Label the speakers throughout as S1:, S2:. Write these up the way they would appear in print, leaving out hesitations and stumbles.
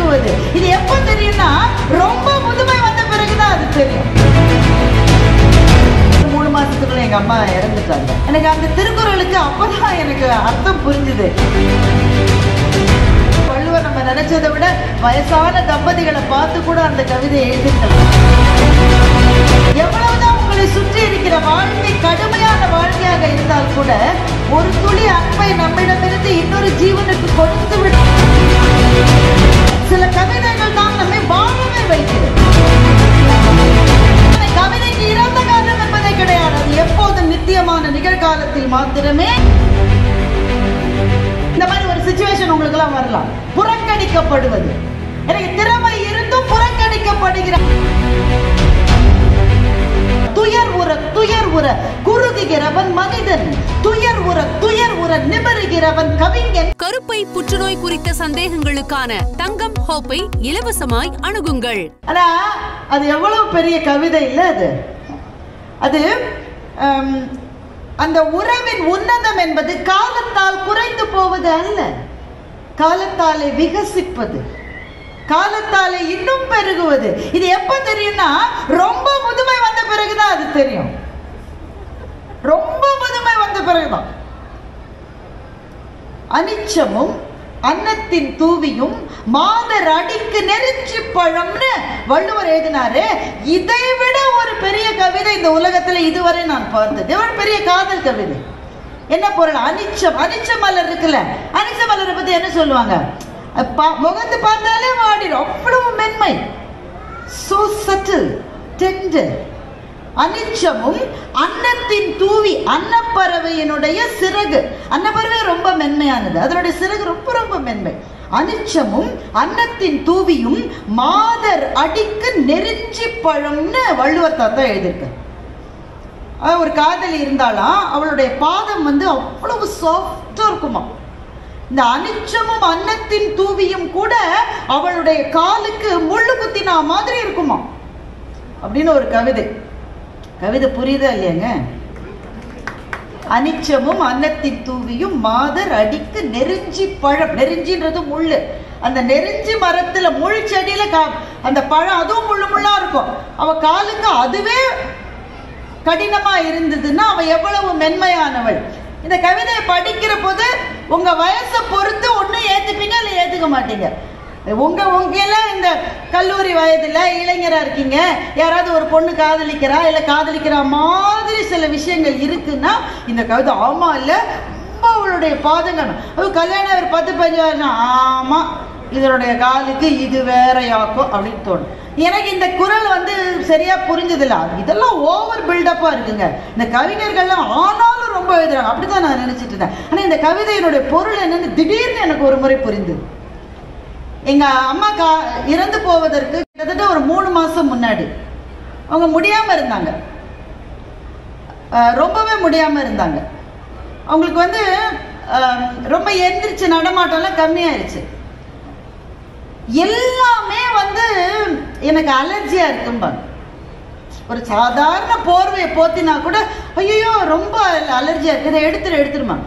S1: பெருகுவது. இது எப்ப தெரியும்னா ரொம்ப முதுமை வந்த பிறகுதான் அது தெரியும். 3 மாசத்துக்குள்ள எங்க அம்மா இறந்துட்டாங்க. எனக்கு அந்த திருக்குறளுக்கு அப்பதான் எனக்கு அர்த்தம் புரிஞ்சுது. வள்ளுவர் நம்ம நினைச்சதை விட வயசான தம்பதிகளை பார்த்து கூட அந்த கவிதை எழுதிருக்கலாம். எவ்வளவுதான் உங்களை சுற்றி இருக்கிற வாழ்க்கை கடுமையான வாழ்க்கையாக இருந்தால் கூட ஒரு துளி அன்பை நம்மிடமிருந்து இன்னொரு ஜீவனுக்கு கொடுத்து விடும். சில கவிதைகள் தான் நம்மை வாழவே வைக்கிறது. கவிதைக்கு இறந்த காலம் என்பதே கிடையாது. அது எப்போதும் நித்தியமான நிகழ்காலத்தில் மாத்திரமே. இந்த மாதிரி ஒரு சிச்சுவேஷன் உங்களுக்கு எல்லாம் வரலாம். புறக்கணிக்கப்படுவது. எனக்கு திறமை இருந்தும் புறக்கணிக்கப்படுகிற, துயர் உற குறுகுகிறவன் மனிதன், துயர் உற நிமிருகிறவன் கவிஞன்.
S2: கருப்பை புற்றுநோய் குறித்த சந்தேகங்களுக்கான தங்கம் ஹோப்பை இலவசமாய் அணுகுங்கள்.
S1: ஆனா அது எவ்வளவு பெரிய கவிதை இல்ல அது. அது அந்த உறவின் உன்னதம் என்பது காலத்தால் குறைந்து போவது அல்ல, காலத்தாலே விகசிப்பது, காலத்தாலே இன்னும் பெருகுவது. இது எப்ப தெரியும்னா ரொம்ப முதுமை வந்த பிறகுதான் அது தெரியும். ரொம்ப முதுமை வந்த பிறகுதான். அனிச்சமும் அன்னத்தின் தூவியும் மாதர் அடிக்கு நெருஞ்சி பழம்னு வள்ளுவர் எழுதினாரு. இதை விட ஒரு பெரிய கவிதை இந்த உலகத்துல இதுவரை நான் பார்த்தது. ஒரு பெரிய காதல் கவிதை. என்ன பொருள்? அனிச்சம். அனிச்ச மலர் இருக்குல்ல, அனிச்ச மலரை பத்தி என்ன சொல்லுவாங்க? முகத்து பார்த்தாலே வாடிடும், அவ்வளவு மென்மை. so subtle, tender. அனிச்சமும் அன்னத்தின் தூவி, அன்னப்பறவையினுடைய சிறகு. அன்னப்பறவை ரொம்ப மென்மையானது, அதனுடைய சிறகு ரொம்ப ரொம்ப மென்மை. அனிச்சமும் அன்னத்தின் தூவியும் மாதர் அடிக்கு நெருஞ்சி பழம்னு வள்ளுவர் தாத்தா எழுதியிருக்க. ஒரு காதலி இருந்தாலாம், அவளுடைய பாதம் அவ்வளவு சாஃப்டா இருக்குமா. இந்த அனிச்சமும் அன்னத்தின் தூவியும் கூட அவளுடைய காலுக்கு முள்ளு குத்தினா மாதிரி இருக்குமா அப்படின்னு ஒரு கவிதை. கவிதை புரியுதா இல்லையாங்க? அனிச்சமும் அன்னத்தின் தூவியும் மாதர் அடிக்கு நெருஞ்சி பழம். நெருஞ்சின்றது முள்ளு. அந்த நெருஞ்சி மரத்துல முள் செடியில அந்த பழம் அதுவும் முள்ளு முள்ளா இருக்கும். அவ காலுக்கு அதுவே கடினமா இருந்ததுன்னா அவ எவ்வளவு மென்மையானவள். இந்த கவிதையை படிக்கிற போது உங்க வயசை பொறுத்து ஒண்ணு ஏத்துப்பீங்க இல்ல ஏத்துக்க மாட்டீங்க. உங்கெல்லாம் இந்த கல்லூரி வயதுல இளைஞரா இருக்கீங்க, யாராவது ஒரு பொண்ணு காதலிக்கிறா இல்ல காதலிக்கிற மாதிரி சில விஷயங்கள் இருக்குன்னா இந்த கவிதை ஆமா இல்ல ரொம்ப அவளுடைய பாதங்கள். அது கல்யாணம் ஒரு 10-15 வருஷம், ஆமா இதனுடைய காலுக்கு இது வேறையாக்கும் அப்படின்னு தோணும். எனக்கு இந்த குரல் சரியா புரிஞ்சதில்ல. இதெல்லாம் ஓவர் பில்டப்பா இருக்குங்க இந்த கவிஞர்கள்லாம். ஆனாலும் ரொம்ப எழுதுறாங்க, அப்படிதான் நான் நினைச்சிட்டு இருந்தேன். ஆனா இந்த கவிதையினுடைய பொருள் என்னன்னு திடீர்னு எனக்கு ஒரு முறை புரிந்தது. எங்க அம்மா இறந்து போவதற்கு கிட்டத்தட்ட ஒரு 3 மாசம் முன்னாடி அவங்க முடியாம இருந்தாங்க, ரொம்பவே முடியாம இருந்தாங்க. அவங்களுக்கு ரொம்ப எந்திரிச்சு நடமாட்டம்லாம் கம்மியாயிருச்சு. எல்லாமே எனக்கு அலர்ஜியா இருக்கும்பாங்க. ஒரு சாதாரண போர்வையை போத்தினா கூட ஐயோ ரொம்ப அலர்ஜியா இருக்கு, இதை எடுத்துருமா.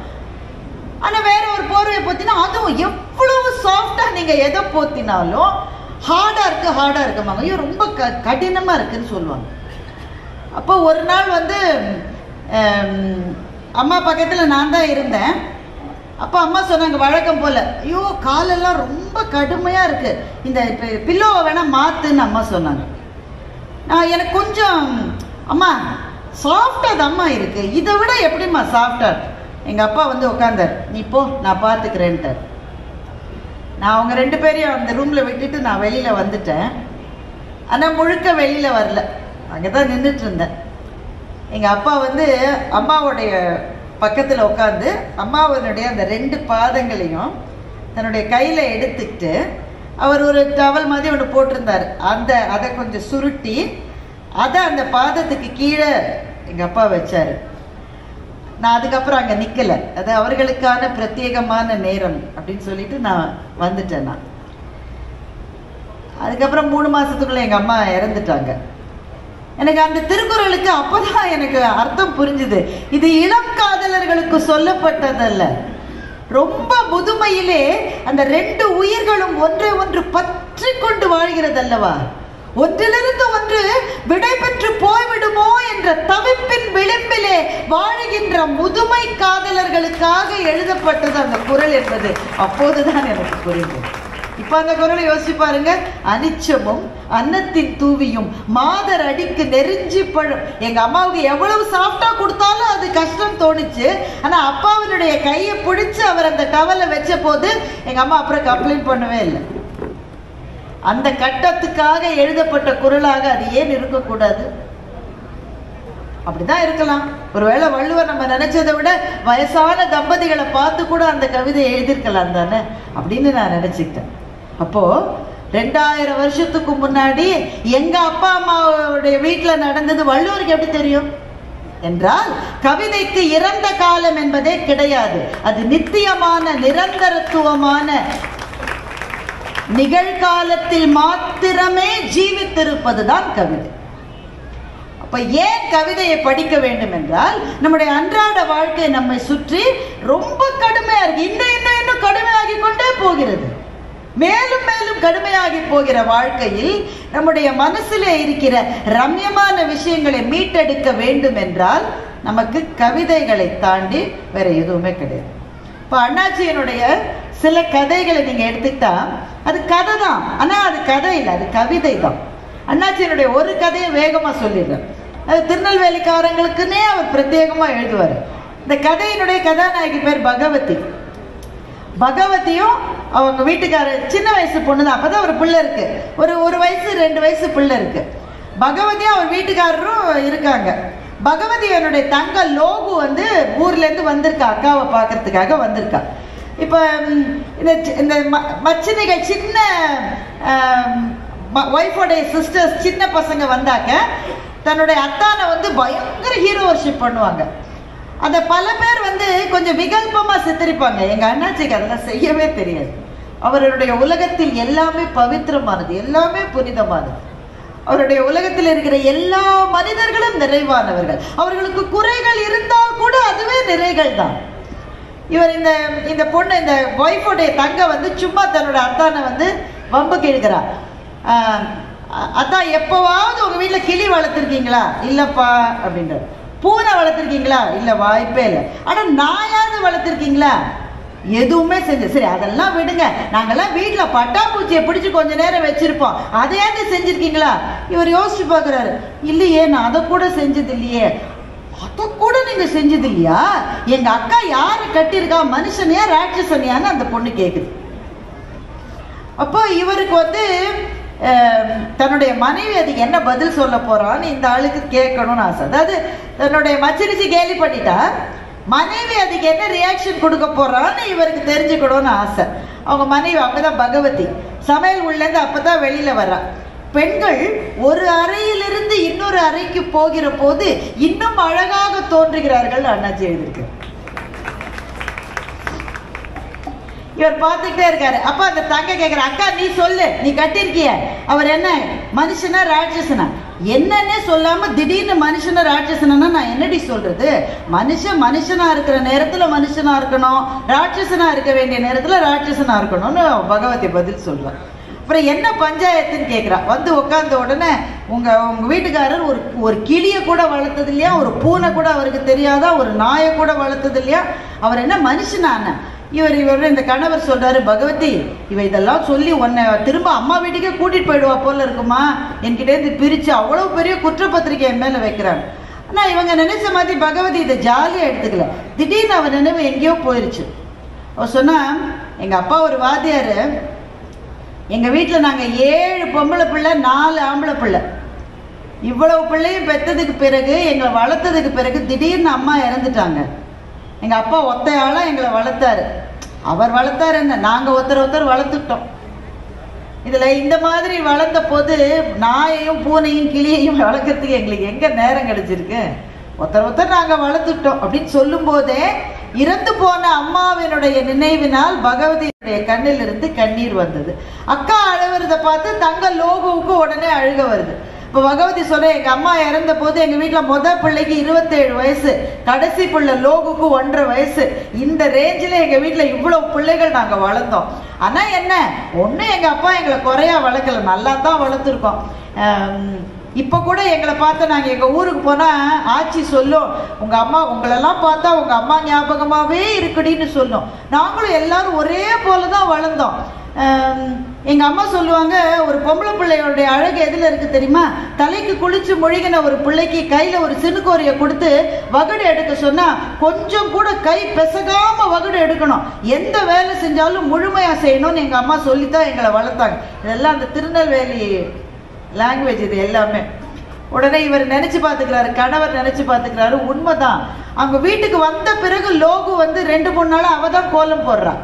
S1: ஆனா வேற ஒரு போர்வையை போத்தினா அதுவும் எவ்வளவு சாஃப்டா நீங்க எதை போத்தினாலும் ஹார்டா இருக்குமாங்க. ஐயோ ரொம்ப கடினமா இருக்குன்னு சொல்லுவாங்க. அப்போ ஒரு நாள் அம்மா பக்கத்துல நான் தான் இருந்தேன். அப்போ அம்மா சொன்னாங்க வழக்கம் போல, ஐயோ காலெல்லாம் ரொம்ப கடுமையா இருக்கு, இந்த பில்லோவை வேணா மாத்துன்னு அம்மா சொன்னாங்க. எனக்கு கொஞ்சம் அம்மா சாஃப்டா அம்மா இருக்கு, இதை விட எப்படிம்மா சாஃப்டா? எங்க அப்பா உட்காந்தார், நீ போ நான் பார்த்துக்கிறேன்ட்டார். நான் அவங்க 2 பேரையும் அந்த ரூம்ல விட்டுட்டு நான் வெளியில வந்துட்டேன். ஆனா முழுக்க வெளியில வரல, அங்கதான் நின்றுட்டு இருந்தேன். எங்க அப்பா அம்மாவுடைய பக்கத்துல உட்காந்து அம்மாவனுடைய அந்த 2 பாதங்களையும் தன்னுடைய கையில எடுத்துக்கிட்டு அவர் ஒரு டவல் மாதிரி ஒன்று போட்டிருந்தார். அதை கொஞ்சம் சுருட்டி அதை அந்த பாதத்துக்கு கீழே எங்க அப்பா வச்சாரு. நான் அதுக்கப்புறம் அங்க நிக்கல, அது அவர்களுக்கான பிரத்யேகமான நேரம் அப்படின்னு சொல்லிட்டு நான் வந்துட்டேன். நான் அதுக்கப்புறம் 3 மாசத்துக்குள்ள எங்க அம்மா இறந்துட்டாங்க. எனக்கு அந்த திருக்குறளுக்கு அப்பதான் எனக்கு அர்த்தம் புரிஞ்சுது. இது இளம் காதலர்களுக்கு சொல்லப்பட்டதல்ல, ரொம்ப முதுமையிலே அந்த ரெண்டு உயிர்களும் ஒன்றை ஒன்று பற்றி கொண்டு வாழ்கிறது அல்லவா. ஒன்றிலிருந்து ஒன்று விடை பெற்று போய்விடுமோ என்ற தவிப்பின் விளிம்பிலே வாழுகின்ற முதுமை காதலர்களுக்காக எழுதப்பட்டது அந்த குறள் என்பது அப்போதுதான் எனக்கு புரிந்தது. இப்ப அந்த குறளை யோசிச்சு பாருங்க. அனிச்சமும் அன்னத்தின் தூவியும் மாதர் அடிக்கு நெருஞ்சி பழம். எங்க அம்மாவுக்கு எவ்வளவு சாப்பிட்டா கொடுத்தாலும் அது கஷ்டம் தோணுச்சு. ஆனா அப்பாவினுடைய கையை பிடிச்சு அவர் அந்த டவலை வச்ச போது எங்க அம்மா அப்புறம் கம்ப்ளைண்ட் பண்ணவே இல்லை. அந்த கட்டத்துக்காக எழுதப்பட்ட குறளாக அது ஏன் இருக்கக்கூடாது? அப்படிதான் இருக்கலாம். ஒருவேளை வள்ளுவர் நம்ம நினைச்சதை விட வயசான தம்பதிகளை பார்த்து கூட அந்த கவிதை எழுதியிருக்கலாம் தானே அப்படின்னு நான் நினைச்சுக்கிட்டேன். அப்போ 2000 வருஷத்துக்கு முன்னாடி எங்க அப்பா அம்மாவுடைய வீட்டுல நடந்தது வள்ளுவருக்கு எப்படி தெரியும் என்றால், கவிதைக்கு இறந்த காலம் என்பதே கிடையாது. அது நித்தியமான நிரந்தரத்துவமான நிகழ்காலத்தில் மாத்திரமே ஜீவித்திருப்பதுதான் கவிதை. அப்ப ஏன் கவிதையை படிக்க வேண்டும் என்றால், நம்முடைய அன்றாட வாழ்க்கை நம்மை சுற்றி ரொம்ப கடுமையா இருக்கு. இன்னும் கடுமையாகி கொண்டே போகிறது. மேலும் மேலும் கடுமையாகி போகிற வாழ்க்கையில் நம்முடைய மனசிலே இருக்கிற ரம்யமான விஷயங்களை மீட்டெடுக்க வேண்டும் என்றால் நமக்கு கவிதைகளை தாண்டி வேற எதுவுமே கிடையாது. இப்ப அண்ணாச்சியனுடைய சில கதைகளை நீங்க எடுத்துக்கிட்டா அது கதை தான். ஆனா அது கதை இல்லை, அது கவிதை தான். அண்ணாச்சியனுடைய ஒரு கதையை வேகமா சொல்லிடுறேன். அது திருநெல்வேலிக்காரங்களுக்குன்னே அவர் பிரத்யேகமா எழுதுவார். இந்த கதையினுடைய கதாநாயகி பேர் பகவதி. பகவதியும் அவங்க வீட்டுக்காரர் சின்ன வயசு பொண்ணு தான். அப்பதான் ஒரு பிள்ளை இருக்கு, ஒரு வயசு 2 வயசு பிள்ளை இருக்கு. பகவதியும் அவர் வீட்டுக்காரரும் இருக்காங்க. பகவதி என்னுடைய தங்க லோகு வந்து ஊர்ல இருந்து வந்திருக்கா, அக்காவை பார்க்கறதுக்காக வந்திருக்கா. இப்ப இந்த மச்சினிகள் சின்ன ஒய்ஃபோடைய சிஸ்டர்ஸ் சின்ன பசங்க வந்தாக்க தன்னுடைய அத்தானை வந்து பயங்கர ஹீரோ வர்ஷிப் பண்ணுவாங்க. அதை பல பேர் வந்து கொஞ்சம் விகல்பமா சித்தரிப்பாங்க. எங்க அண்ணாச்சிக்கு அதெல்லாம் செய்யவே தெரியாது. அவருடைய உலகத்தில் எல்லாமே பவித்திரமானது, எல்லாமே புனிதமானது. அவருடைய உலகத்தில் இருக்கிற எல்லா மனிதர்களும் நிறைவானவர்கள். அவர்களுக்கு குறைகள் இருந்தால் கூட அதுவே நிறைகள் தான். இவர் இந்த பொண்ணு, இந்த ஒய்ஃபோடைய தங்க வந்து சும்மா தன்னோட அத்தானை வந்து வம்புக்கு இழுக்கிறார். அதான் எப்பவாவது உங்க வீட்டுல கிளி வளர்த்துருக்கீங்களா? இல்லப்பா அப்படின்றார். பூனை வளர்த்துருக்கீங்களா? இல்ல, வாய்ப்பே இல்லை. ஆனா நாயாவது வளர்த்துருக்கீங்களா? எதுவுமே செஞ்சு. சரி, அதெல்லாம் விடுங்க, நாங்கெல்லாம் வீட்டுல பட்டாம்பூச்சியை பிடிச்சு கொஞ்ச நேரம் வச்சிருப்போம், அதையாவது செஞ்சிருக்கீங்களா? இவர் யோசிச்சு பாக்குறாரு. இல்லையே, நான் அதை கூட செஞ்சது இல்லையே. அதை கூட நீங்க செஞ்சது இல்லையா? எங்க அக்கா யாரு கட்டியிருக்கா, மனுஷனையா ராட்சசனியான்னு அந்த பொண்ணு கேக்குது. அப்போ இவருக்கு வந்து தன்னுடைய மனைவி அதுக்கு என்ன பதில் சொல்ல போறான்னு இந்த ஆளுக்கு கேட்கணும்னு ஆசை. அதாவது தன்னுடைய மச்சினிச்சு கேலி பண்ணிட்டா மனைவி அதுக்கு என்ன ரியாக்ஷன் கொடுக்க போறான்னு இவருக்கு தெரிஞ்சுக்கணும்னு ஆசை. அவங்க மனைவி, அப்பதான் பகவதி சமையல் உள்ள இருந்து அப்பதான் வெளியில வர்றா. பெண்கள் ஒரு அறையிலிருந்து இன்னொரு அறைக்கு போகிற போது இன்னும் அழகாக தோன்றுகிறார்கள் அண்ணாச்சி எழுதியிருக்கு. இவர் பார்த்துக்கிட்டே இருக்காரு. அப்ப அந்த தங்க கேட்கிற, அக்கா நீ சொல்லு, நீ கட்டிருக்கிய, அவர் என்ன மனுஷனா ராட்சசனா? என்னன்னே சொல்லாம திடீர்னு மனுஷனா ராட்சசனா நான் என்னடி சொல்றது? மனுஷனா இருக்கிற நேரத்துல மனுஷனா இருக்கணும், ராட்சசனா இருக்க வேண்டிய நேரத்துல ராட்சசனா இருக்கணும்னு பகவதி பதில் சொல்றான். அப்புறம் என்ன பஞ்சாயத்துன்னு கேட்கிறா. வந்து உட்கார்ந்த உடனே உங்க வீட்டுக்காரர் ஒரு கிளிய கூட வளர்த்தது இல்லையா, ஒரு பூனை கூட அவருக்கு தெரியாதா, ஒரு நாயை கூட வளர்த்தது இல்லையா, அவர் என்ன மனுஷனான? இவர் இந்த கணவர் சொல்றாரு, பகவதி இவ இதெல்லாம் சொல்லி உன்னை திரும்ப அம்மா வீட்டுக்கே கூட்டிட்டு போயிடுவா போல இருக்குமா, என்கிட்ட இருந்து பிரிச்சு அவ்வளவு பெரிய குற்றப்பத்திரிக்கை என் மேல வைக்கிறாங்க. ஆனா இவங்க நினைச்ச மாதிரி பகவதி இதை ஜாலியா எடுத்துக்கல. திடீர்னு அவர் நினைவு எங்கேயோ போயிருச்சு. அவர் சொன்னா, எங்க அப்பா ஒரு வாத்தியாரு, எங்க வீட்டுல நாங்க 7 பொம்பளை பிள்ளை 4 ஆம்பளை பிள்ளை. இவ்வளவு பிள்ளையும் பெற்றதுக்கு பிறகு எங்களை வளர்த்ததுக்கு பிறகு திடீர்னு அம்மா இறந்துட்டாங்க. எங்க அப்பா ஒத்தையாளா எங்களை வளர்த்தாரு. அவர் வளர்த்தாரு என்ன, நாங்க ஒருத்தர் வளர்த்துட்டோம். இதுல இந்த மாதிரி வளர்ந்த போது நாயையும் பூனையும் கிளியையும் வளர்க்கறதுக்கு எங்களுக்கு எங்க நேரம் கிடைச்சிருக்கு? ஒருத்தர் நாங்க வளர்த்துட்டோம் அப்படின்னு சொல்லும் போதே இறந்து போன அம்மாவினுடைய நினைவினால் பகவதியுடைய கண்ணில் இருந்து கண்ணீர் வந்தது. அக்கா அழுவுறத பார்த்து தங்க லோகுவுக்கு உடனே அழுக வருது. இப்போ பகவதி சொல்ல, எங்கள் அம்மா இறந்த போது எங்கள் வீட்டில் முதல் பிள்ளைக்கு 27 வயசு, கடைசி பிள்ளை லோகுக்கு 1.5 வயசு. இந்த ரேஞ்சில் எங்கள் வீட்டில் இவ்வளோ பிள்ளைகள் நாங்கள் வளர்ந்தோம். ஆனால் என்ன ஒன்றும் எங்கள் அப்பா எங்களை குறையா வளர்க்கல, நல்லா தான் வளர்த்துருக்கோம். இப்போ கூட எங்களை பார்த்தா நாங்கள் எங்கள் ஊருக்கு போனால் ஆச்சி சொல்லும், உங்கள் அம்மா உங்களெல்லாம் பார்த்தா உங்கள் அம்மா ஞாபகமாகவே இருக்குடின்னு சொல்லும். நாங்களும் எல்லாரும் ஒரே போல தான் வளர்ந்தோம். எங்கள் அம்மா சொல்லுவாங்க, ஒரு பொம்பளை பிள்ளையோடைய அழகு எதில் இருக்குது தெரியுமா? தலைக்கு குளிச்சு முழுகின ஒரு பிள்ளைக்கு கையில் ஒரு சினுக்கோரியை கொடுத்து வகுடு எடுக்க சொன்னால் கொஞ்சம் கூட கை பெசகாமல் வகுடு எடுக்கணும். எந்த வேலை செஞ்சாலும் முழுமையாக செய்யணும்னு எங்கள் அம்மா சொல்லித்தான் எங்களை வளர்த்தாங்க. இதெல்லாம் அந்த திருநெல்வேலி லாங்குவேஜ் இது எல்லாமே. உடனே இவர் நினச்சி பார்த்துக்கிறாரு, கணவர் நினச்சி பார்த்துக்கிறாரு, உண்மைதான். அவங்க வீட்டுக்கு வந்த பிறகு லோகு 2-3 நாளாக அவள் தான் கோலம் போடுறான்.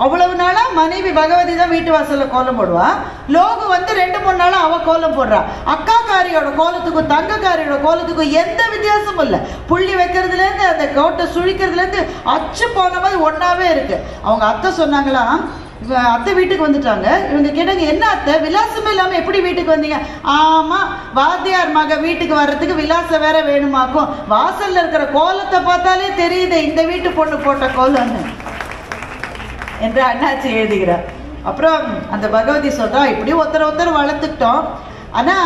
S1: அவ்வளவு நாளா மனைவி பகவதி தான் வீட்டு வாசல்ல கோலம் போடுவா. லோகு 2-3 நாளா அவ கோலம் போடுறா. அக்காக்காரியோட கோலத்துக்கும் தங்கக்காரியோட கோலத்துக்கும் எந்த வித்தியாசமும் இல்லை. புள்ளி வைக்கிறதுல இருந்து அந்த கோட்டை சுழிக்கிறதுல இருந்து அச்சு போன மாதிரி ஒன்னாவே இருக்கு. அவங்க அத்தை சொன்னாங்களா, அத்தை வீட்டுக்கு வந்துட்டாங்க. இவங்க கேட்டாங்க, என்ன அத்தை விலாசமே இல்லாம எப்படி வீட்டுக்கு வந்தீங்க? ஆமா, வாத்தியார் மக வீட்டுக்கு வர்றதுக்கு விலாசம் வேற வேணுமாக்கும். வாசல்ல இருக்கிற கோலத்தை பார்த்தாலே தெரியுது இந்த வீட்டு பொண்ணு போட்ட கோலம்னு என்று அண்ணாச்சி எழுதுகிறார். அப்புறம் அந்த பகவதி சொல்றா, இப்படி ஒருத்தர் வளர்த்துக்கிட்டோம். ஆனா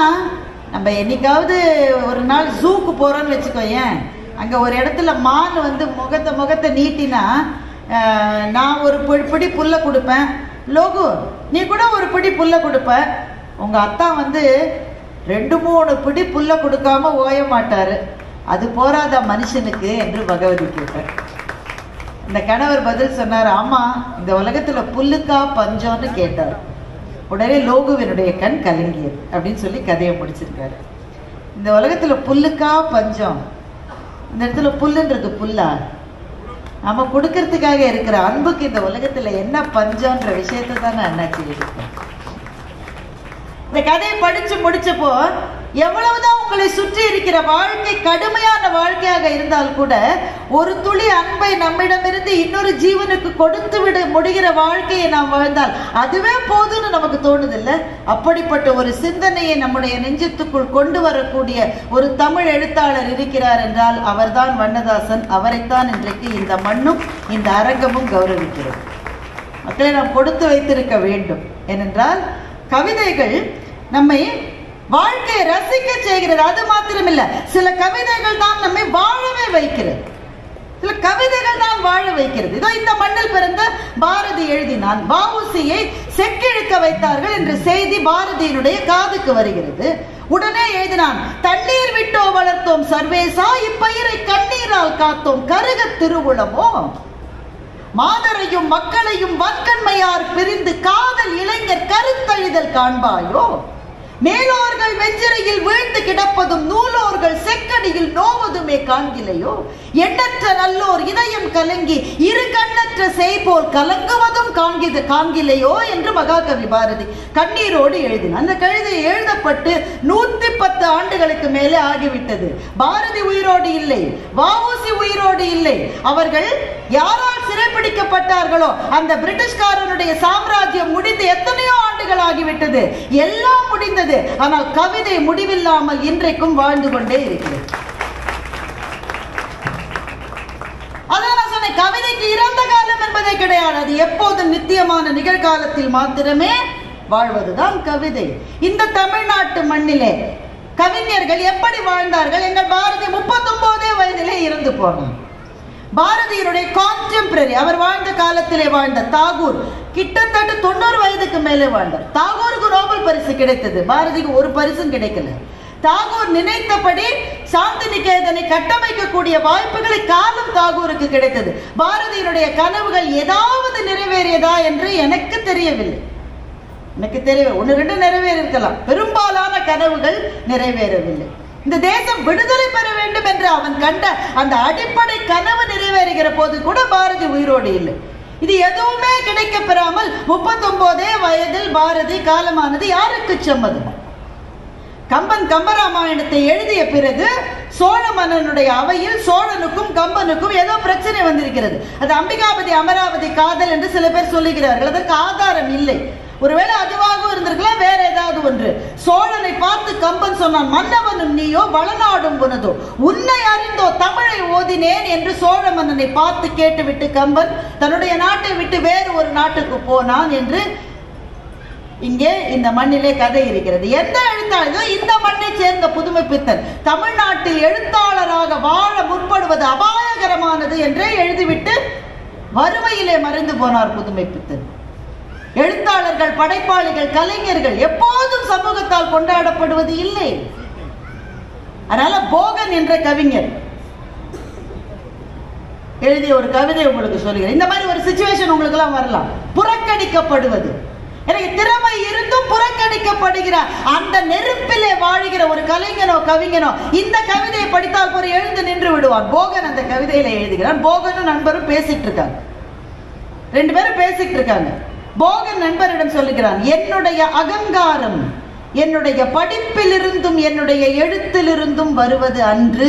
S1: நம்ம என்னைக்காவது ஒரு நாள் ஜூக்கு போறோம்னு வச்சுக்கோயேன், அங்க ஒரு இடத்துல மான் முகத்தை நீட்டினா நான் ஒரு பிடி புல்லை கொடுப்பேன், லோகு நீ கூட ஒரு பிடி புல்லை கொடுப்ப. உங்க அத்தா 2-3 பிடி புல்லை கொடுக்காம ஓய மாட்டாரு. அது போராத மனுஷனுக்கு என்று பகவதி கேட்டார். இந்த கணவர் பதில் சொன்னார், ஆமா இந்த உலகத்துல புல்லுக்கா பஞ்சம்னு கேட்டார். உடனே லோகுவினுடைய கண் கலங்கியது அப்படின்னு சொல்லி கதையை முடிச்சிருக்காரு. இந்த உலகத்துல புல்லுக்கா பஞ்சம், இந்த இடத்துல புல்லுன்றது புல்லா? நம்ம கொடுக்கறதுக்காக இருக்கிற அன்புக்கு இந்த உலகத்துல என்ன பஞ்சம்ன்ற விஷயத்தை தான் நான் அண்ணாச்சி இருக்கேன். இந்த கதையை படிச்சு முடிச்சப்போ, எவ்வளவுதான் உங்களை சுற்றி இருக்கிற வாழ்க்கை கடுமையான வாழ்க்கையாக இருந்தால் கூட ஒரு துளி அன்பை நம்மிடமிருந்து இன்னொரு ஜீவனுக்கு கொடுத்து விட முடிகிற வாழ்க்கையை நாம் வாழ்ந்தால் அதுவே போதும்னு நமக்கு தோணுதில்லை? அப்படிப்பட்ட ஒரு சிந்தனையை நம்முடைய நெஞ்சத்துக்குள் கொண்டு வரக்கூடிய ஒரு தமிழ் எழுத்தாளர் இருக்கிறார் என்றால் அவர்தான் வண்ணதாசன். அவரைத்தான் இன்றைக்கு இந்த மண்ணும் இந்த அரங்கமும் கௌரவிக்கிறது. மக்களை நாம் கொடுத்து வைத்திருக்க வேண்டும். ஏனென்றால் கவிதைகள் நம்மை வாழ்க்கையை ரசிக்க செய்கிறது. அது மாத்திரமில்ல, சில கவிதைகள் தான் நம்மை வாழவே வைக்கிறது. சில கவிதைகள் தான் வாழ வைக்கிறது. இதோ இந்த மண்ணில் பிறந்த பாரதி எழுதினான், வஉசியை செக்கிழுக்க வைத்தார்கள் என்ற செய்தி பாரதியினுடைய காதுக்கு வருகிறது. உடனே எழுதினான், தண்ணீர் விட்டோ வளர்த்தோம் சர்வேசா, இப்பயிரை கண்ணீரால் காத்தோம் கருக திருவுளமோ, மாதரையும் மக்களையும் வன்கண்மையார் பிரிந்து காதல் இளைஞர் கருத்தழிதல் காண்பாயோ, மேலோர்கள் வெஞ்சிரையில் வீழ்ந்து கிடப்பதும் நூலோர்கள் செக்கடியில் நோவதுமே காண்கிலையோ, எண்ணற்ற நல்லோர் இதயம் கலங்கி இரு கண்ணற்ற செய்போல் கலங்குவதும் காண்கிலையோ என்று மகாகவி பாரதி கண்ணீரோடு எழுதினார். அந்த கவிதை எழுதப்பட்டு 110 ஆண்டுகளுக்கு மேலே ஆகிவிட்டது. பாரதி உயிரோடு இல்லை, வஉசி உயிரோடு இல்லை. அவர்கள் யாரால் சிறைப்பிடிக்கப்பட்டார்களோ அந்த பிரிட்டிஷ்காரனுடைய சாம்ராஜ்யம் முடிந்து எத்தனையோ ஆண்டுகள் ஆகிவிட்டது. எல்லாம் முடிந்தது. ஆனால் கவிதை முடிவில்லாமல் இன்றைக்கும் வாழ்ந்து கொண்டே இருக்கிறது. அதான் நான் சொன்னேன், கவிதைக்கு இறந்த காலம் என்பதே கிடையாது. அது எப்போதும் நித்தியமான நிகழ்காலத்தில் மாத்திரமே வாழ்வதுதான் கவிதை. இந்த தமிழ்நாட்டு மண்ணிலே கவிஞர்கள் எப்படி வாழ்ந்தார்கள்? எங்கள் பாரதி 39 வயதிலே இறந்து போனார். பாரதியினுடைய கான்டெம்பரரி, அவர் வாழ்ந்த காலத்திலே வாழ்ந்த தாகூர் கிட்டத்தட்ட 90 வயதுக்கு மேலே வாழ்ந்தார். தாகூருக்கு நோபல் பரிசு கிடைத்தது, பாரதிக்கு ஒரு பரிசும் கிடைக்கல. தாகூர் நினைத்தபடி சாந்தி நிகேதனை கட்டமைக்கக்கூடிய வாய்ப்புகளை காலம் தாகூருக்கு கிடைத்தது. பாரதியினுடைய கனவுகள் ஏதாவது நிறைவேறியதா என்று எனக்கு தெரியவில்லை. எனக்கு தெரியவில்லை, 1-2 நிறைவேறி இருக்கலாம், பெரும்பாலான கனவுகள் நிறைவேறவில்லை. இந்த தேசம் விடுதலை பெற வேண்டும் என்று அவன் கண்ட அந்த அடிப்படை கனவு நிறைவேறுகிற போது கூட பாரதி உயிரோடு இல்லை. இது எதுவுமே கிடைக்க பெறாமல் 39 வயதில் பாரதி காலமானது யாருக்கு சம்மதம்? கம்பன் கம்பராமாயணத்தை எழுதிய பிறகு சோழ மன்னனுடைய அவையில் சோழனுக்கும் கம்பனுக்கும் ஏதோ பிரச்சனை வந்திருக்கிறது. அது அம்பிகாபதி அமராவதி காதல் என்று சில பேர் சொல்லுகிறார்கள். அதற்கு ஆதாரம் இல்லை. ஒருவேளை அதுவாகவும் இருந்திருக்கலாம், வேற ஏதாவது முடியாத ஒன்று. சோழனை பார்த்து கம்பன் சொன்னான், மன்னவனும் நீயோ வளநாடும் உனதோ, உன்னை அறிந்தோ தமிழை ஓதினேன் என்று சோழ மன்னனை பார்த்து கேட்டுவிட்டு கம்பன் தன்னுடைய நாட்டை விட்டு வேறு ஒரு நாட்டுக்கு போனான் என்று இங்கே இந்த மண்ணிலே கதை இருக்கிறது. எந்த எழுத்தாளர் இந்த மண்ணை சேர்ந்த புதுமைப்பித்தன் தமிழ்நாட்டில் எழுத்தாளராக வாழ முற்படுவது அபாயகரமானது என்றே எழுதிவிட்டு வறுமையிலே மறைந்து போனார் புதுமைப்பித்தன். எழுத்தாளர்கள், படைப்பாளிகள், கலைஞர்கள் எப்போதும் சமூகத்தால் கொண்டாடப்படுவது இல்லை. அதனால போகன் என்ற கவிஞர் எழுதிய ஒரு கவிதை உங்களுக்கு சொல்லுகிறேன். இந்த மாதிரி ஒரு சிச்சுவேஷன் உங்களுக்கு எல்லாம் வரலாம். புறக்கணிக்கப்படுவது, எனக்கு திறமை இருந்தும் புறக்கணிக்கப்படுகிறார். அந்த நெருப்பிலே வாழ்கிற ஒரு கலைஞனோ கவிஞனோ இந்த கவிதையை படித்தால் போற எழுந்து நின்று விடுவான். போகன் அந்த கவிதையில எழுதுகிறான். போகனும் நண்பரும் பேசிட்டு இருக்காங்க. ரெண்டு பேரும் பேசிட்டு இருக்காங்க. போகன் நண்பரிடம் சொல்லுகிறான், என்னுடைய அகங்காரம் என்னுடைய படிப்பிலிருந்தும் என்னுடைய எழுத்திலிருந்தும் வருவது அன்று.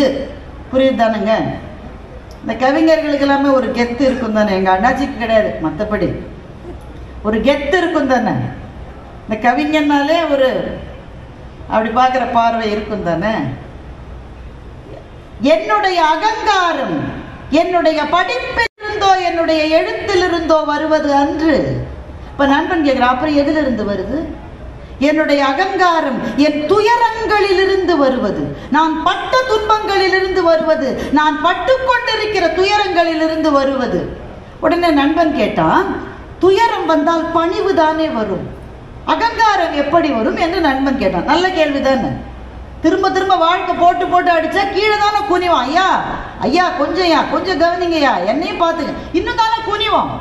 S1: புரியுதானுங்க? இந்த கவிஞர்களுக்கு எல்லாமே ஒரு கெத்து இருக்கும் தானே. எங்க அண்ணாச்சிக்கு கிடையாது, மற்றபடி ஒரு கெத்து இருக்கும் தானே. இந்த கவிஞனாலே ஒரு அப்படி பார்க்கிற பார்வை இருக்கும் தானே. என்னுடைய அகங்காரம் என்னுடைய படிப்பிலிருந்தோ என்னுடைய எழுத்திலிருந்தோ வருவது அன்று. இப்ப நண்பன் கேட்கிறான், அப்புறம் எதிலிருந்து வருது? என்னுடைய அகங்காரம் என் துயரங்களிலிருந்து வருவது, நான் பட்ட துன்பங்களிலிருந்து வருவது, நான் பட்டுக்கொண்டிருக்கிற துயரங்களிலிருந்து வருவது. உடனே நண்பன் கேட்டான், துயரம் வந்தால் பணிவு தானே வரும், அகங்காரம் எப்படி வரும் என்று நண்பன் கேட்டான். நல்ல கேள்விதானே. திரும்ப திரும்ப வாழ்க்கை போட்டு போட்டு அடிச்சா கீழே தானே குனிவான். ஐயா ஐயா கொஞ்சம் கவனிங்கய்யா, என்னையும் பார்த்துங்க, இன்னும் தானே குனிவான்.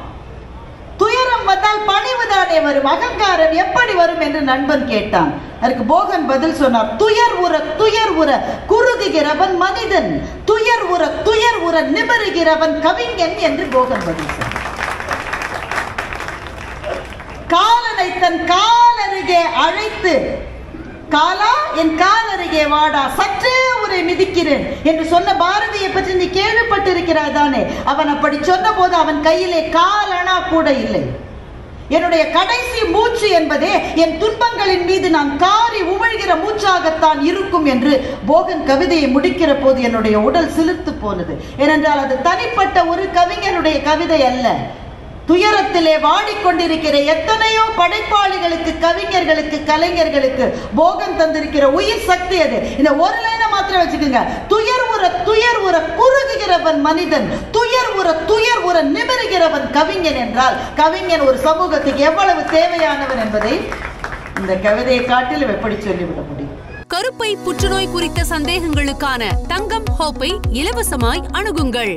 S1: துயரம் வந்தால் பணிவு தானே வரும், அகங்காரம் எப்படி வரும் என்று நண்பன் கேட்டான். அதுக்கு போகன் பதில் சொன்னார், துயர் உற குறுகுகிறவன் மனிதன், துயர் உற நிமிருகிறவன் கவிஞன் என்று போகன் பதில் சொன்னார். காலனை தன் காலருகே அழைத்து, காலா என் கால் அருகே வாடா, சற்றே உரை மிதிக்கிறேன் என்று சொன்ன பாரதியை பற்றி நீ கேள்விப்பட்டிருக்கிறாய் தானே. அவன் அப்படி சொன்ன போது அவன் கையிலே காலணா கூட இல்லை. என்னுடைய கடைசி மூச்சு என்பதே என் துன்பங்களின் மீது நான் காரி உமிழ்கிற மூச்சாகத்தான் இருக்கும் என்று போகன் கவிதையை முடிக்கிற போது என்னுடைய உடல் சிலிர்த்து போனது. ஏனென்றால் அது தனிப்பட்ட ஒரு கவிஞனுடைய கவிதை அல்ல. துயரத்திலே வாடிக்கொண்டிருக்கிற எத்தனையோ படைப்பாளிகளுக்கு, கவிஞர்களுக்கு, கலைஞர்களுக்கு போகன் தந்திருக்கிற உயிர் சக்தி அது. இந்த ஒரு லைனை மாத்திரம் வச்சுக்கோங்க. துயர் உற குறுகுகிறவன் மனிதன், துயர் உற நிமிருகிறவன் கவிஞன் என்றால் கவிஞன் ஒரு சமூகத்துக்கு எவ்வளவு தேவையானவன் என்பதை இந்த கவிதையை காட்டிலும் எப்படி சொல்லிவிட முடியும்.
S2: கருப்பை புற்றுநோய் குறித்த சந்தேகங்களுக்கான தங்கம் ஹோப்பை இலவசமாய் அணுகுங்கள்.